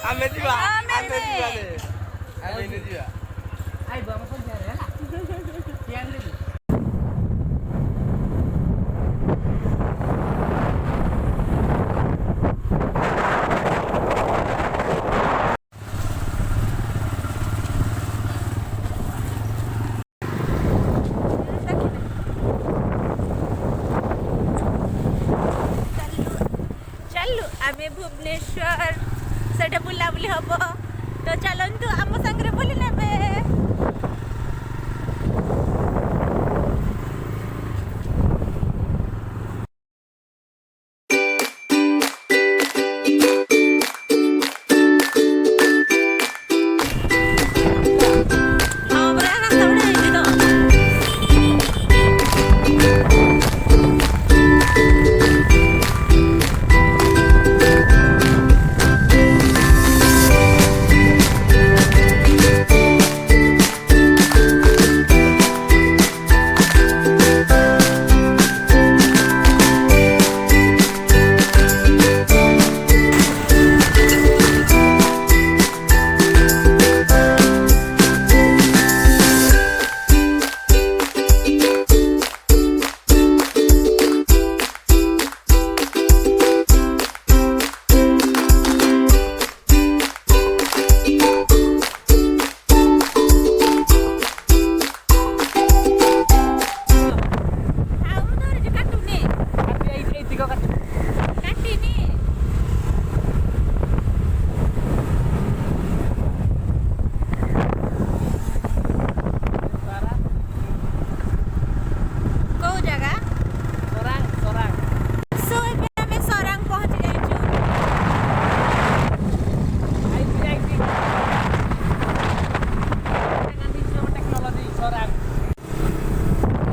ଆମେ ଯିବା ଆମେ ଆମେ ଯିବେ। ଯିବା ଆମେ ଏଇନେ ଯିବା ଆଇବ ଆମ ସନ୍ଧ୍ୟାରେ ହେଲା କିଏ ଆଣିଲେ କି? ଚାଲୁ ଆମେ ଭୁବନେଶ୍ୱର ସେଟା ବୁଲାବୁଲି ହବ ତ ଚାଲନ୍ତୁ ଆମ ସାଙ୍ଗରେ ବୁଲି ନେବେ। ହଁ ପରା ରାସ୍ତା ବଢ଼ା ହେଇଛି ତ। ଆଉ ମୁଁ ଧରିଛି କାଟୁନି ଏଇତିକ କାଟି କାଟିନି। ସାରା କୋଉ ଜାଗା? ସରାଙ୍ଗ ସରାଙ୍ଗ ସୋ ଏବେ ଆମେ ସରାଙ୍ଗ ପହଞ୍ଚି ଯାଇଛୁ। ଆଇତି ଆଇତି ଗାନ୍ଧୀ ଟେକ୍ନୋଲୋଜି ସରାଙ୍ଗ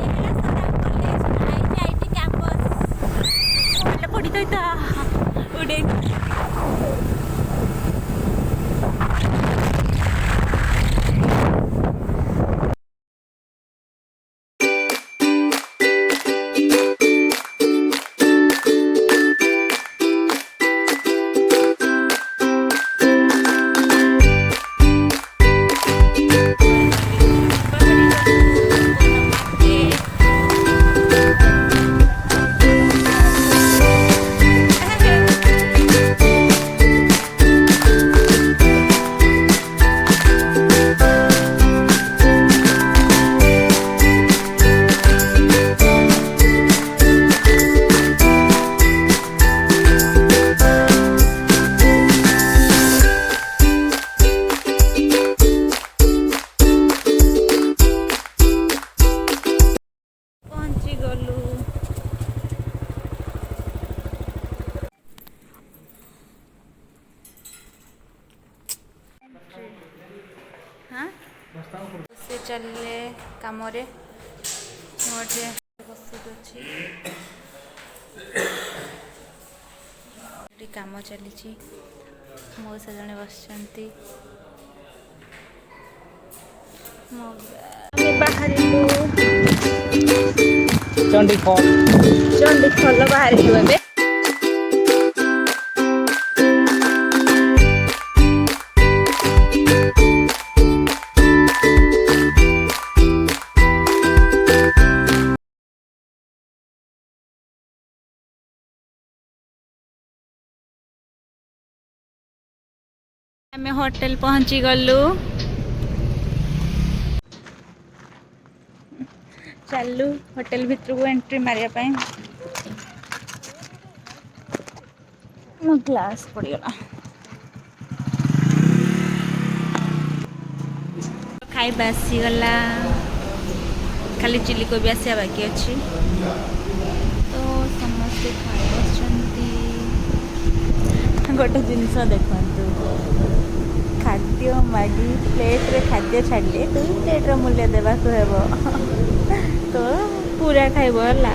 ଏ ହେଲା ସରାଙ୍ଗ କଲେଜ ଆଇଟି କ୍ୟାମ୍ପସ ହେଲେ ପଡ଼ିତ ତା ଉଡ଼େଇ ପହଞ୍ଚି ଗଲୁ। हाँ ସେ ଚାଲିଲେ କାମରେ ମୁଁ ଏଠି ବସିକି ଏଠି କାମ ଚାଲିଛି ମଉସା ଜଣେ ବସିଛନ୍ତି। ଆମେ ବାହାରିଲୁ ଚଣ୍ଡିଖୋଲ ବାହାରିଲୁ ଏବେ। ଆମେ ହୋଟେଲ ପହଞ୍ଚି ଗଲୁ। ଚାଲୁ ହୋଟେଲ ଭିତରକୁ ଏଣ୍ଟ୍ରି ମାରିବା ପାଇଁ। ମୋ ଗ୍ଲାସ୍ ପଡ଼ିଗଲା। ଖାଇବା ଆସିଗଲା ଖାଲି ଚିଲି କୋବି ଆସିବା ବାକି ଅଛି ତ ସମସ୍ତେ ଖାଇ ବସିଛନ୍ତି। ଗୋଟେ ଜିନିଷ ଦେଖନ୍ତୁ ଖାଦ୍ୟ ମାଗି ପ୍ଲେଟ୍ରେ ଖାଦ୍ୟ ଛାଡ଼ିଲେ 2 ପ୍ଲେଟ୍ର ମୂଲ୍ୟ ଦେବାକୁ ହେବ ତ ପୁରା ଖାଇବ ହେଲା।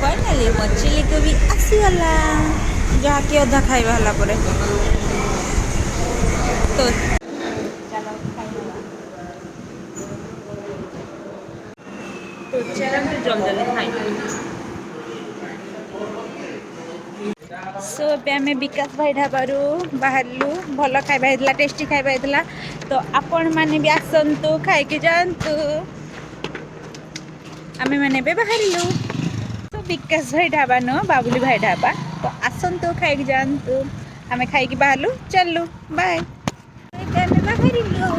ଫାଇନାଲି ମୋ ଚିଲି କୋବି ଆସିଗଲା ଯାହାକି ଅଧା ଖାଇବା ହେଲା ପରେ ତ ଚାଲ ଖାଇଦେବା। तो चलो जल्दी जल्दी खाएंगे। सो ଏବେ ଆମେ ବିକାଶ ଭାଇ ଢାବାରୁ ବାହାରିଲୁ। ଭଲ ଖାଇବା ହେଇଥିଲା, ଟେଷ୍ଟି ଖାଇବା ହେଇଥିଲା। ତ ଆପଣମାନେ ବି ଆସନ୍ତୁ, ଖାଇକି ଯାଆନ୍ତୁ। ଆମେମାନେ ଏବେ ବାହାରିଲୁ। ତ ବିକାଶ ଭାଇ ଢାବା ନୁହଁ, ବାବୁଲି ଭାଇ ଢାବା। ତ ଆସନ୍ତୁ, ଖାଇକି ଯାଆନ୍ତୁ। ଆମେ ଖାଇକି ବାହାରିଲୁ, ଚାଲୁ, ବାଏ। ଏବେ ଆମେ ବାହାରିଲୁ।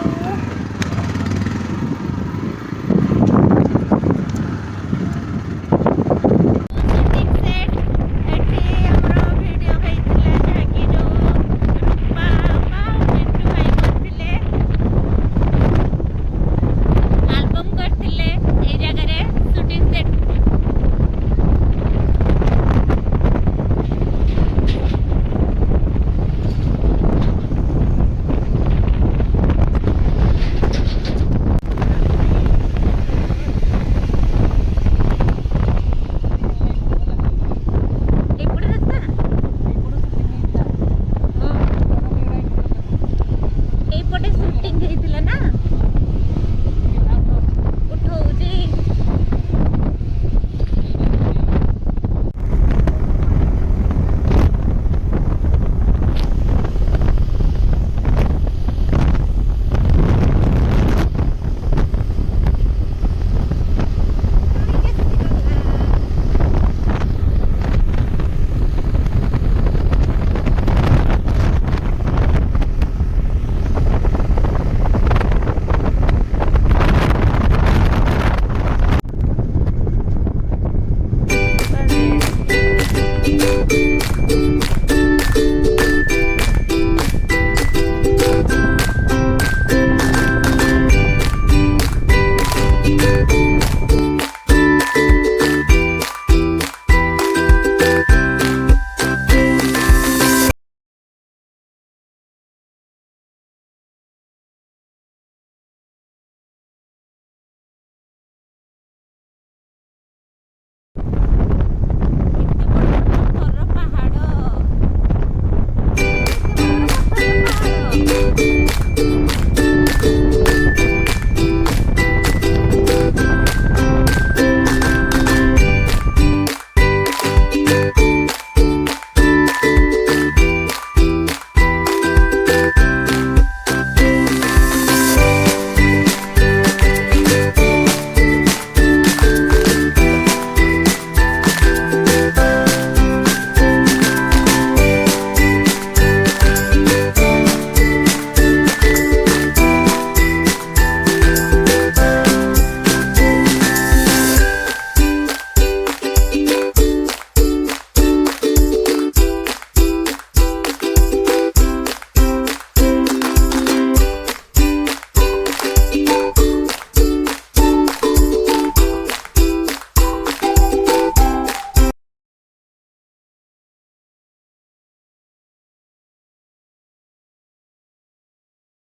ଏଇପଟେ ସୁଟିଂ ହେଇଥିଲା ନା, ଉଠଉଛି।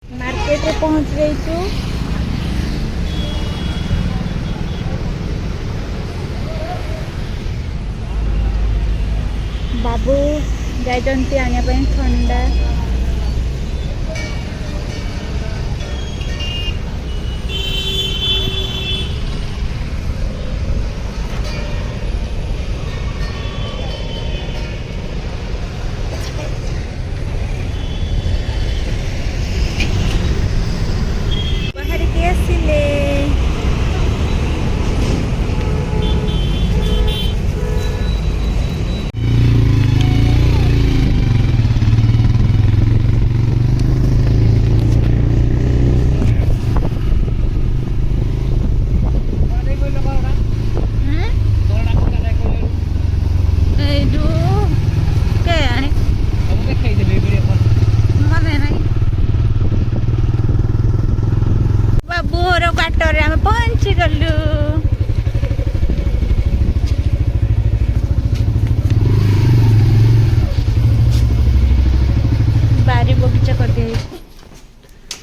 मार्केट पहुंच जाइछु। बाबू जाइछन्ति आनिया ପାଇଁ ठंडा।